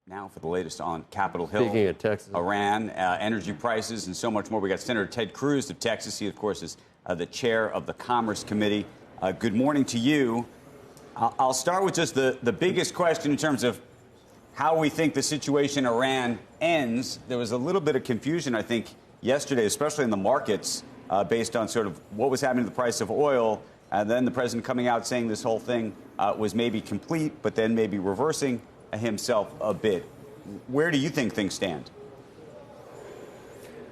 Now for the latest on Capitol Hill, Speaking of Texas, Iran, energy prices, and so much more. We got Senator Ted Cruz of Texas. He, of course, is the chair of the Commerce Committee. Good morning to you. I'll start with just the biggest question in terms of how we think the situation in Iran ends. There was a little bit of confusion, I think, yesterday, especially in the markets, based on sort of what was happening to the price of oil. And then the president coming out saying this whole thing was maybe complete, but then maybe reversing himself a bit. Where do you think things stand?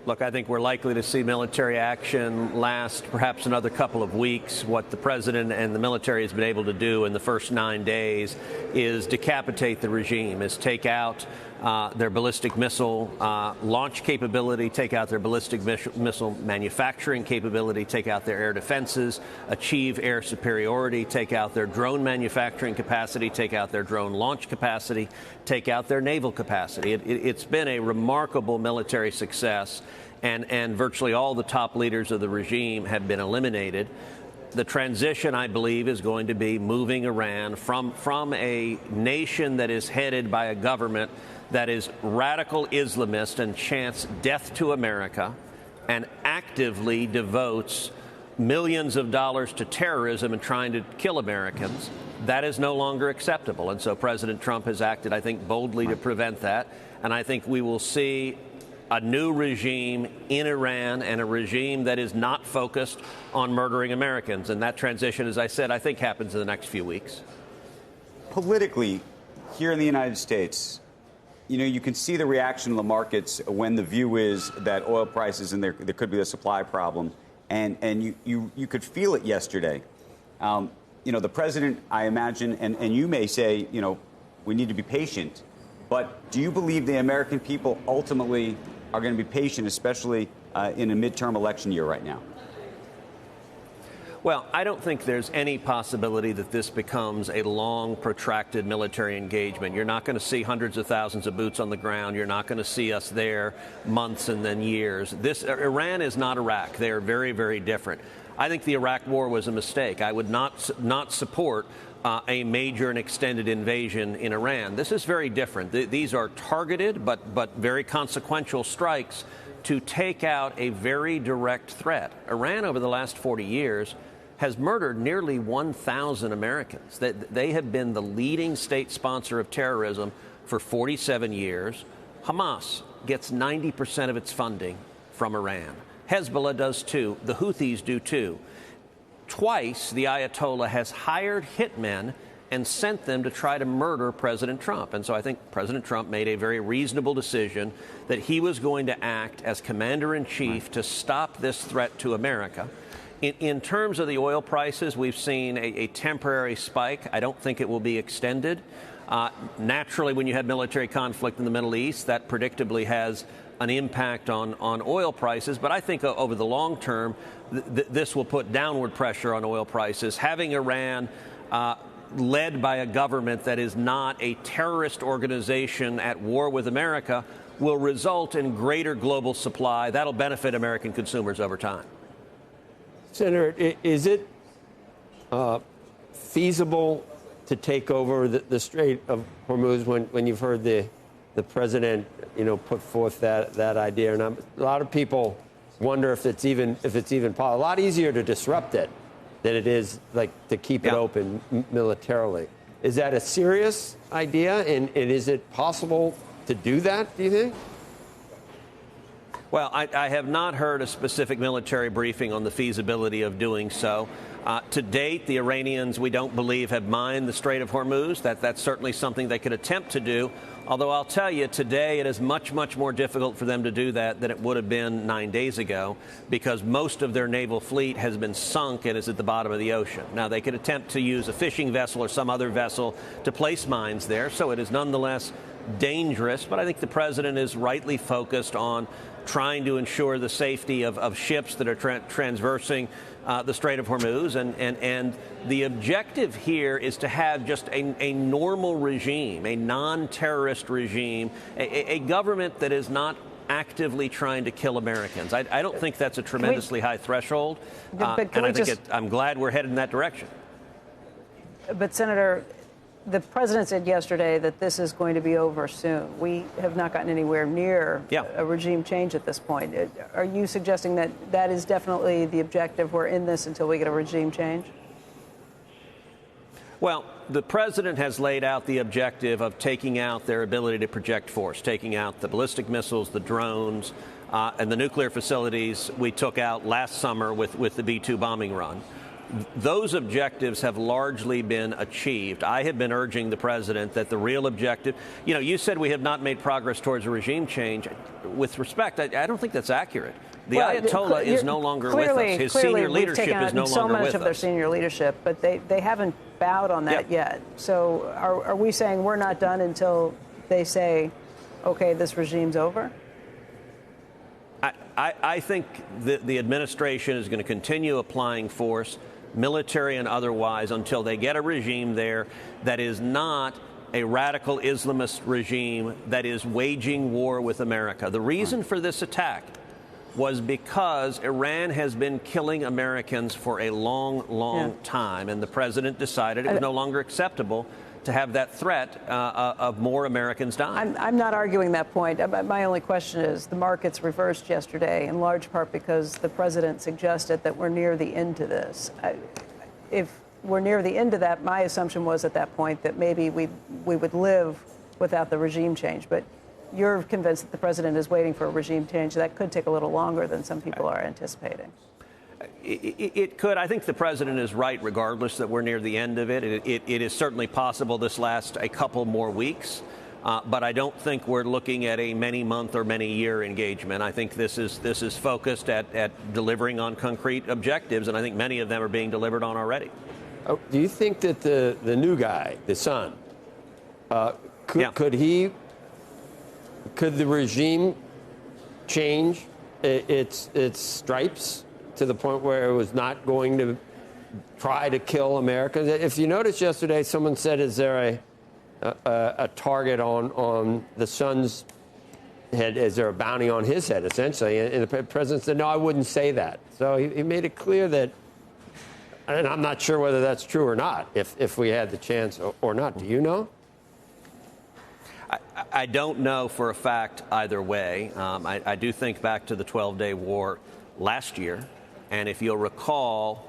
Look, I think we're likely to see military action last perhaps another couple of weeks. What the president and the military has been able to do in the first 9 days is decapitate the regime, is take out their ballistic missile launch capability, take out their ballistic missile manufacturing capability, take out their air defenses, achieve air superiority, take out their drone manufacturing capacity, take out their drone launch capacity, take out their naval capacity. It's been a remarkable military success, and virtually all the top leaders of the regime have been eliminated. The transition, I believe, is going to be moving Iran from a nation that is headed by a government that is radical Islamist and chants death to America and actively devotes millions of dollars to terrorism and trying to kill Americans. That is no longer acceptable. And so President Trump has acted, I think, boldly to prevent that. And I think we will see a new regime in Iran, and a regime that is not focused on murdering Americans. And that transition, as I said, I think happens in the next few weeks. Politically, here in the United States, you know, you can see the reaction of the markets when the view is that oil prices and there could be a supply problem. And you could feel it yesterday. You know, the president, I imagine, and you may say, you know, we need to be patient. But do you believe the American people ultimately are going to be patient, especially in a midterm election year right now? Well, I don't think there's any possibility that this becomes a long, protracted military engagement. You're not going to see hundreds of thousands of boots on the ground. You're not going to see us there months and then years. Iran is not Iraq. They are very, very different. I think the Iraq war was a mistake. I would not support a major and extended invasion in Iran. This is very different. These are targeted but very consequential strikes to take out a very direct threat. Iran, over the last 40 years, has murdered nearly 1,000 Americans. They have been the leading state sponsor of terrorism for 47 years. Hamas gets 90% of its funding from Iran. Hezbollah does too. The Houthis do too. Twice, the Ayatollah has hired hitmen and sent them to try to murder President Trump. And so I think President Trump made a very reasonable decision that he was going to act as commander-in-chief to stop this threat to America. In terms of the oil prices, we've seen a temporary spike. I don't think it will be extended. Naturally, when you have military conflict in the Middle East, that predictably has an impact on oil prices. But I think over the long term, this will put downward pressure on oil prices. Having Iran led by a government that is not a terrorist organization at war with America will result in greater global supply. That'll benefit American consumers over time. Senator, is it feasible to take over the Strait of Hormuz when you've heard the president, you know, put forth that idea? And a lot of people wonder if it's even possible. A lot easier to disrupt it than it is like to keep it open militarily. Is that a serious idea? And is it possible to do that, do you think? Well, I have not heard a specific military briefing on the feasibility of doing so. To date, the Iranians, we don't believe, have mined the Strait of Hormuz. That's certainly something they could attempt to do. Although I'll tell you, today it is much, much more difficult for them to do that than it would have been 9 days ago, because most of their naval fleet has been sunk and is at the bottom of the ocean. Now, they could attempt to use a fishing vessel or some other vessel to place mines there, so it is nonetheless dangerous. But I think the president is rightly focused on trying to ensure the safety of ships that are transversing the Strait of Hormuz. And the objective here is to have just a normal regime, a non-terrorist regime, a government that is not actively trying to kill Americans. I don't think that's a tremendously high threshold. I'm glad we're headed in that direction. But, Senator, the president said yesterday that this is going to be over soon. We have not gotten anywhere near a regime change at this point. Are you suggesting that that is definitely the objective? We're in this until we get a regime change? Well, the president has laid out the objective of taking out their ability to project force, taking out the ballistic missiles, the drones, and the nuclear facilities we took out last summer with the B-2 bombing run. Those objectives have largely been achieved. I have been urging the president that the real objective, you said we have not made progress towards a regime change. With respect, I don't think that's accurate. The Ayatollah is no longer with us. His senior leadership is no longer with us. So much of their senior leadership, but they haven't bowed on that yet. So are we saying we're not done until they say, okay, this regime's over? I think the administration is going to continue applying force, military and otherwise, until they get a regime there that is not a radical Islamist regime that is waging war with America. The reason for this attack was because Iran has been killing Americans for a long time, and the president decided it was no longer acceptable to have that threat of more Americans dying. I'm not arguing that point. My only question is the markets reversed yesterday, in large part because the president suggested that we're near the end to this. If we're near the end of that, my assumption was at that point that maybe we would live without the regime change. But you're convinced that the president is waiting for a regime change. That could take a little longer than some people are anticipating. It could. I think the president is right, regardless that we're near the end of it. It is certainly possible this lasts a couple more weeks, but I don't think we're looking at a many-month or many-year engagement. I think this is focused at delivering on concrete objectives, and I think many of them are being delivered on already. Do you think that the new guy, the son, could the regime change its stripes to the point where it was not going to try to kill Americans? If you noticed yesterday, someone said, is there a target on the son's head? Is there a bounty on his head, essentially? And the president said, no, I wouldn't say that. So he made it clear that, and I'm not sure whether that's true or not, if we had the chance or not. Do you know? I don't know for a fact either way. I do think back to the 12-day war last year. And if you'll recall,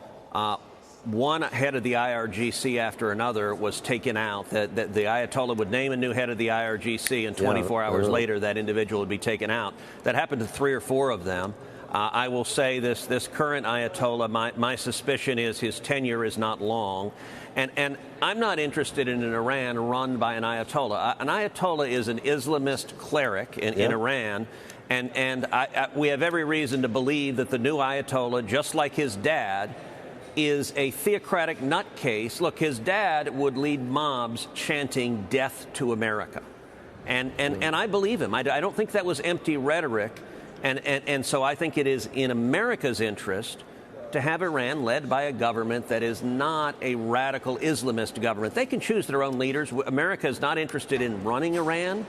one head of the IRGC after another was taken out. That the Ayatollah would name a new head of the IRGC, and 24 hours later, that individual would be taken out. That happened to 3 or 4 of them. I will say this current Ayatollah, my suspicion is his tenure is not long. And I'm not interested in an Iran run by an Ayatollah. An Ayatollah is an Islamist cleric in Iran. And we have every reason to believe that the new Ayatollah, just like his dad, is a theocratic nutcase. Look, his dad would lead mobs chanting death to America. And I believe him. I don't think that was empty rhetoric. And so I think it is in America's interest to have Iran led by a government that is not a radical Islamist government. They can choose their own leaders. America is not interested in running Iran,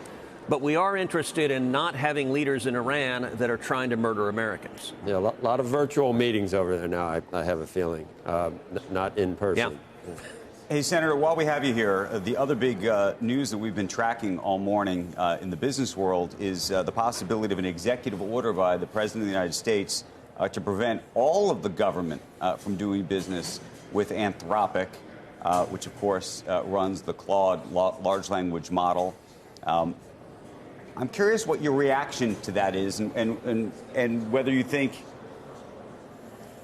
but we are interested in not having leaders in Iran that are trying to murder Americans. Yeah, a lot of virtual meetings over there now, I have a feeling, not in person. Yeah. Hey, Senator, while we have you here, the other big news that we've been tracking all morning in the business world is the possibility of an executive order by the President of the United States to prevent all of the government from doing business with Anthropic, which, of course, runs the Claude large language model. I'm curious what your reaction to that is and whether you think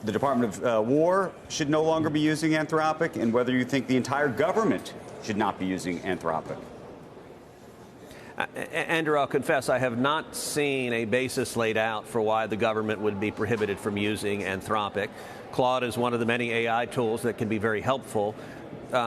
the Department of War should no longer be using Anthropic and whether you think the entire government should not be using Anthropic. Andrew, I'll confess, I have not seen a basis laid out for why the government would be prohibited from using Anthropic. Claude is one of the many AI tools that can be very helpful.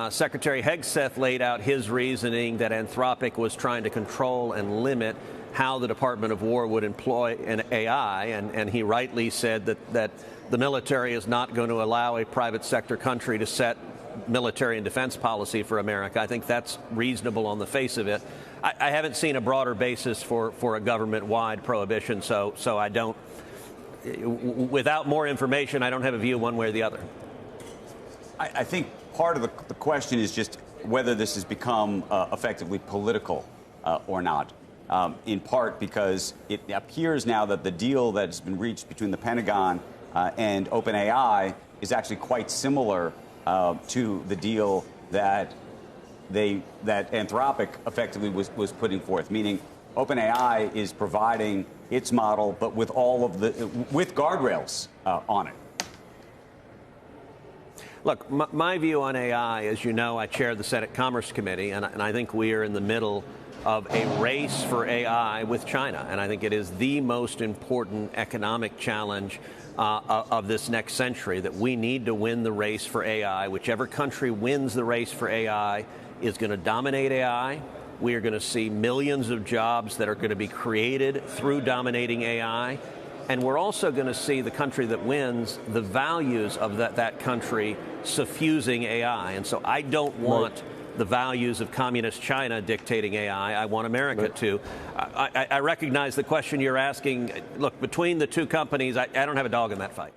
Secretary Hegseth laid out his reasoning that Anthropic was trying to control and limit how the Department of War would employ an AI, and he rightly said that the military is not going to allow a private sector country to set military and defense policy for America. I think that's reasonable on the face of it. I haven't seen a broader basis for a government-wide prohibition, so I don't, without more information, I don't have a view one way or the other. I think part of the question is just whether this has become effectively political or not. In part because it appears now that the deal that's been reached between the Pentagon and OpenAI is actually quite similar to the deal that Anthropic effectively was putting forth, meaning OpenAI is providing its model, but with with guardrails on it. Look, my view on AI, as you know, I chair the Senate Commerce Committee, and I think we are in the middle of a race for AI with China. And I think it is the most important economic challenge of this next century, that we need to win the race for AI. Whichever country wins the race for AI is going to dominate AI. We are going to see millions of jobs that are going to be created through dominating AI. And we're also going to see the country that wins, the values of that country suffusing AI. And so I don't want the values of communist China dictating AI. I want America to. I recognize the question you're asking. Look, between the two companies, I don't have a dog in that fight.